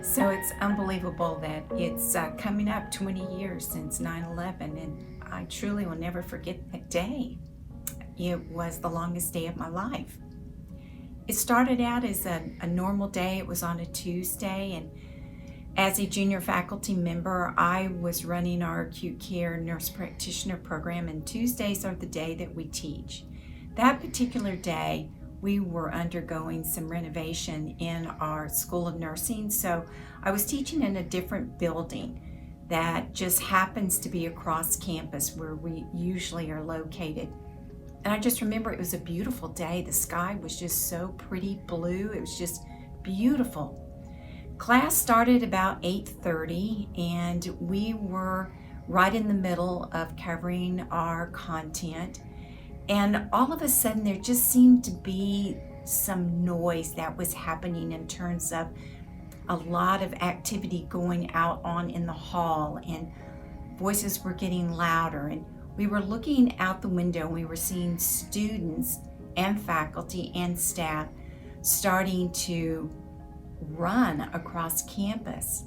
So it's unbelievable that it's coming up 20 years since 9/11, and I truly will never forget that day. It was the longest day of my life. It started out as a normal day. It was on a Tuesday, and as a junior faculty member, I was running our acute care nurse practitioner program, and Tuesdays are the day that we teach. That particular day, we were undergoing some renovation in our School of Nursing, so I was teaching in a different building that just happens to be across campus where we usually are located. And I just remember it was a beautiful day. The sky was just so pretty blue. It was just beautiful. Class started about 8:30, and we were right in the middle of covering our content. And all of a sudden, there just seemed to be some noise that was happening in terms of a lot of activity going out on in the hall, and voices were getting louder. And we were looking out the window, and we were seeing students and faculty and staff starting to run across campus.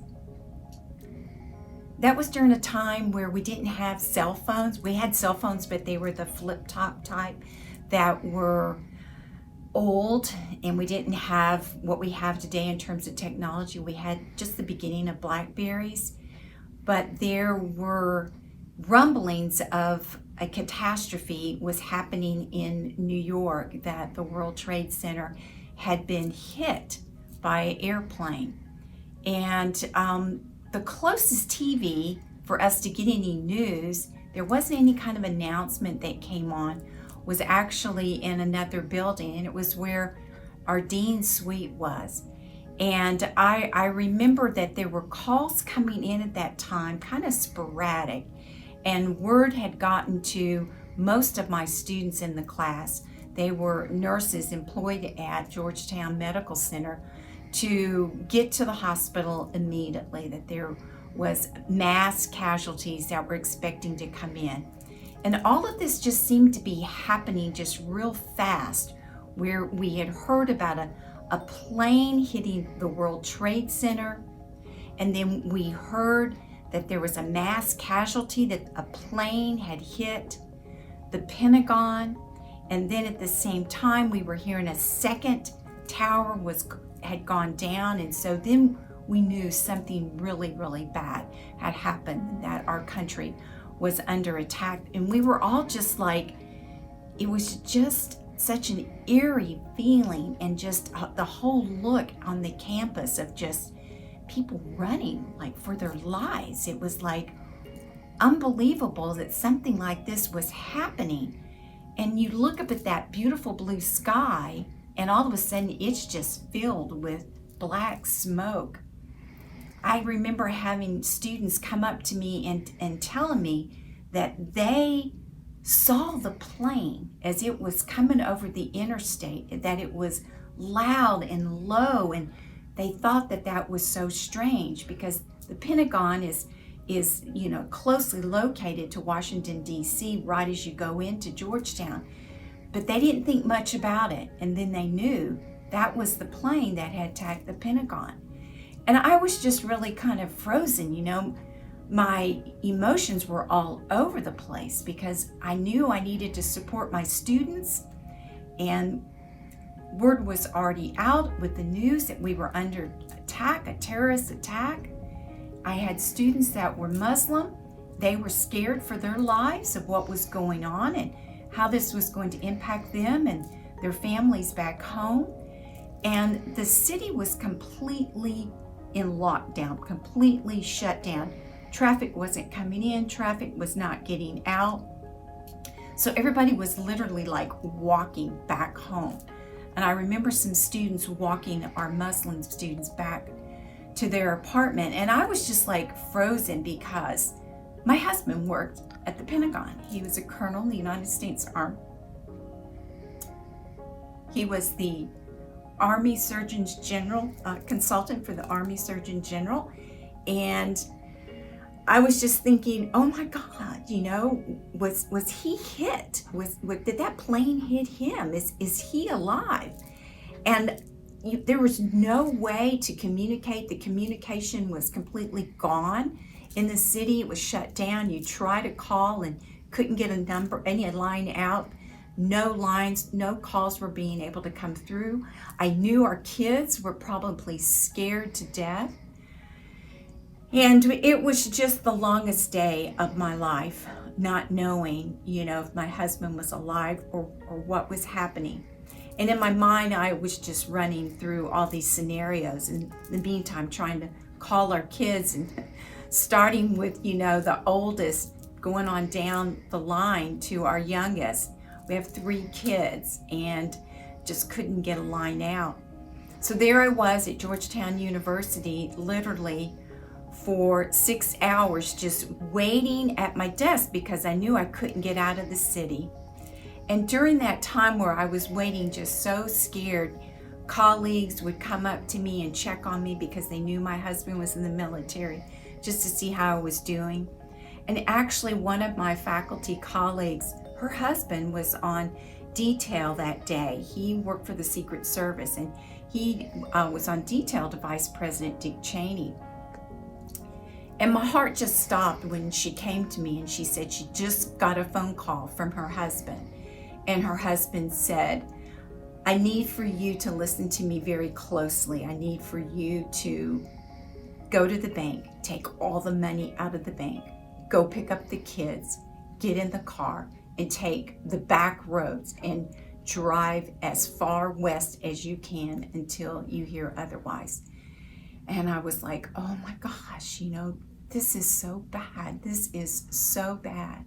That was during a time where we didn't have cell phones. We had cell phones, but they were the flip top type that were old, and we didn't have what we have today in terms of technology. We had just the beginning of Blackberries, but there were rumblings of a catastrophe was happening in New York, that the World Trade Center had been hit by an airplane. And the closest TV for us to get any news, there wasn't any kind of announcement that came on, was actually in another building, and it was where our dean's suite was. And I remember that there were calls coming in at that time, kind of sporadic, and word had gotten to most of my students in the class. They were nurses employed at Georgetown Medical Center to get to the hospital immediately, that there was mass casualties that were expecting to come in. And all of this just seemed to be happening just real fast, where we had heard about a plane hitting the World Trade Center, and then we heard that there was a mass casualty, that a plane had hit the Pentagon, and then at the same time we were hearing a second tower had gone down. And so then we knew something really, really bad had happened, that our country was under attack. And we were all just like, it was just such an eerie feeling, and just the whole look on the campus of just people running like for their lives. It was like unbelievable that something like this was happening. And you look up at that beautiful blue sky, and all of a sudden it's just filled with black smoke. I remember having students come up to me and telling me that they saw the plane as it was coming over the interstate, that it was loud and low, and they thought that that was so strange because the Pentagon is closely located to Washington, D.C., right as you go into Georgetown. But they didn't think much about it. And then they knew that was the plane that had attacked the Pentagon. And I was just really kind of frozen, My emotions were all over the place because I knew I needed to support my students, and word was already out with the news that we were under attack, a terrorist attack. I had students that were Muslim. They were scared for their lives of what was going on and how this was going to impact them and their families back home. And the city was completely in lockdown, completely shut down. Traffic wasn't coming in, traffic was not getting out. So everybody was literally like walking back home. And I remember some students walking, our Muslim students, back to their apartment. And I was just like frozen because my husband worked at the Pentagon. He was a colonel in the United States Army. He was the Army Surgeon General, consultant for the Army Surgeon General. And I was just thinking, oh my God, was he hit? Did that plane hit him? Is he alive? And there was no way to communicate. The communication was completely gone in the city. It was shut down. You try to call and couldn't get a number, any line out. No lines, no calls were being able to come through. I knew our kids were probably scared to death. And it was just the longest day of my life, not knowing, if my husband was alive or what was happening. And in my mind, I was just running through all these scenarios. And in the meantime, trying to call our kids, and starting with, the oldest, going on down the line to our youngest. We have 3 kids and just couldn't get a line out. So there I was at Georgetown University, literally for 6 hours, just waiting at my desk because I knew I couldn't get out of the city. And during that time where I was waiting, just so scared, colleagues would come up to me and check on me because they knew my husband was in the military, just to see how I was doing. And actually, one of my faculty colleagues, her husband was on detail that day. He worked for the Secret Service, and he was on detail to Vice President Dick Cheney. And my heart just stopped when she came to me and she said she just got a phone call from her husband. And her husband said, I need for you to listen to me very closely. I need for you to go to the bank, take all the money out of the bank, go pick up the kids, get in the car, and take the back roads and drive as far west as you can until you hear otherwise. And I was like, oh my gosh, this is so bad. This is so bad.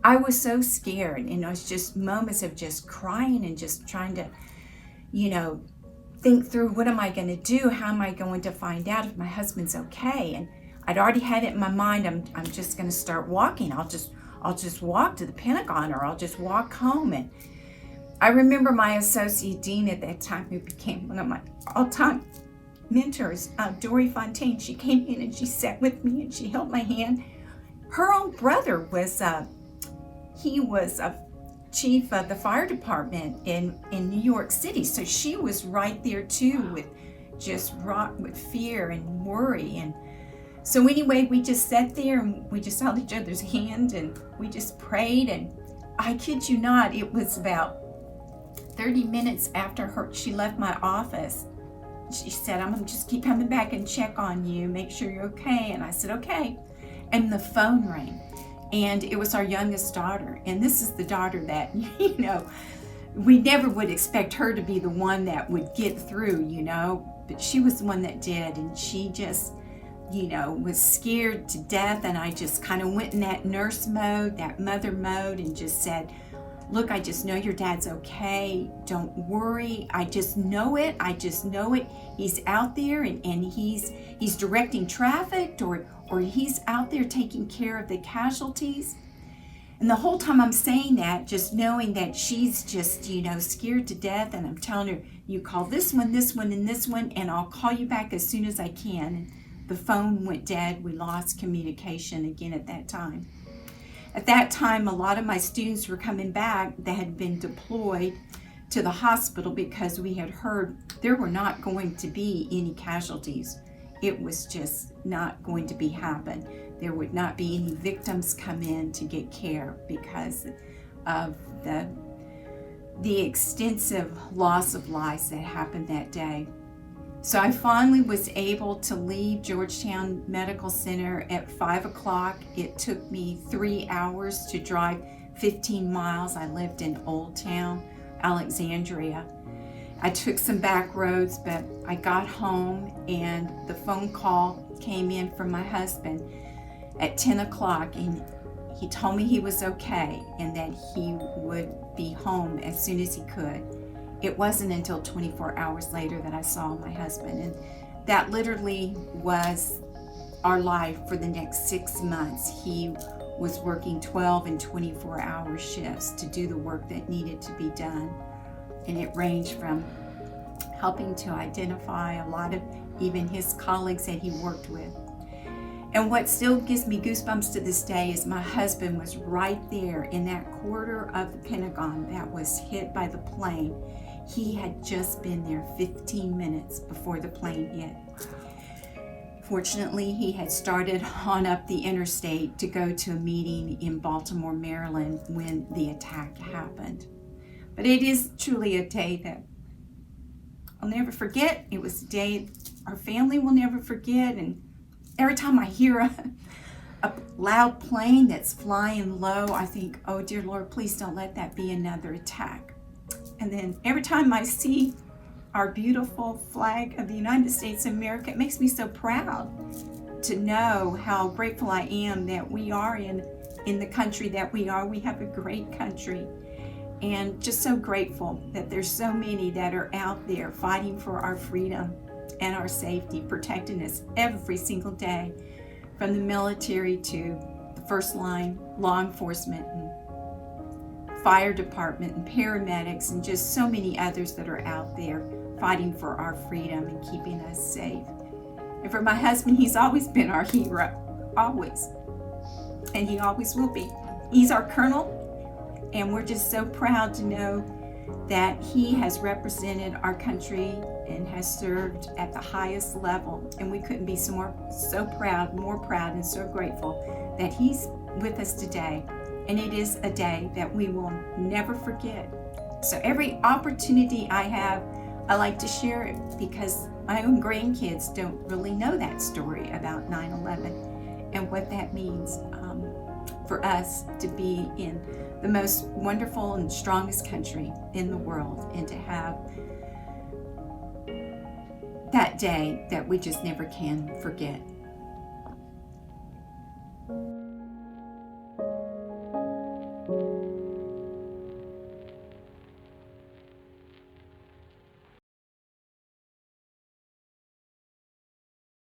I was so scared, and it was just moments of just crying and just trying to, think through, what am I going to do? How am I going to find out if my husband's okay? And I'd already had it in my mind, I'm just going to start walking. I'll just walk to the Pentagon, or I'll just walk home. And I remember my associate dean at that time, who became one of my all-time mentors, Dory Fontaine. She came in and she sat with me and she held my hand. Her own brother was he was a chief of the fire department in New York City. So she was right there too, with just wrought with fear and worry. And so anyway, we just sat there and we just held each other's hand and we just prayed. And I kid you not, it was about 30 minutes after she left my office. She said, I'm going to just keep coming back and check on you, make sure you're okay. And I said, okay. And the phone rang. And it was our youngest daughter. And this is the daughter that, we never would expect her to be the one that would get through, but she was the one that did. And she just, was scared to death. And I just kind of went in that nurse mode, that mother mode, and just said, look, I just know your dad's okay. Don't worry. I just know it. He's out there and he's directing traffic, or he's out there taking care of the casualties. And the whole time I'm saying that, just knowing that she's just, scared to death. And I'm telling her, you call this one, and this one, and I'll call you back as soon as I can. And the phone went dead. We lost communication again at that time. At that time, a lot of my students were coming back that had been deployed to the hospital because we had heard there were not going to be any casualties. It was just not going to happen. There would not be any victims come in to get care because of the extensive loss of lives that happened that day. So I finally was able to leave Georgetown Medical Center at 5 o'clock. It took me 3 hours to drive 15 miles. I lived in Old Town, Alexandria. I took some back roads, but I got home and the phone call came in from my husband at 10 o'clock, and he told me he was okay and that he would be home as soon as he could. It wasn't until 24 hours later that I saw my husband, and that literally was our life for the next 6 months. He was working 12 and 24-hour shifts to do the work that needed to be done, and it ranged from helping to identify a lot of even his colleagues that he worked with. And what still gives me goosebumps to this day is my husband was right there in that corridor of the Pentagon that was hit by the plane. He had just been there 15 minutes before the plane hit. Fortunately, he had started on up the interstate to go to a meeting in Baltimore, Maryland when the attack happened. But it is truly a day that I'll never forget. It was a day our family will never forget. And every time I hear a loud plane that's flying low, I think, oh dear Lord, please don't let that be another attack. And then every time I see our beautiful flag of the United States of America, it makes me so proud to know how grateful I am that we are in the country that we are. We have a great country, and just so grateful that there's so many that are out there fighting for our freedom and our safety, protecting us every single day, from the military to the first line law enforcement and fire department and paramedics, and just so many others that are out there fighting for our freedom and keeping us safe. And for my husband, he's always been our hero, always. And he always will be. He's our colonel, and we're just so proud to know that he has represented our country and has served at the highest level. And we couldn't be more proud, and so grateful that he's with us today. And it is a day that we will never forget. So every opportunity I have, I like to share it, because my own grandkids don't really know that story about 9/11 and what that means for us to be in the most wonderful and strongest country in the world, and to have that day that we just never can forget.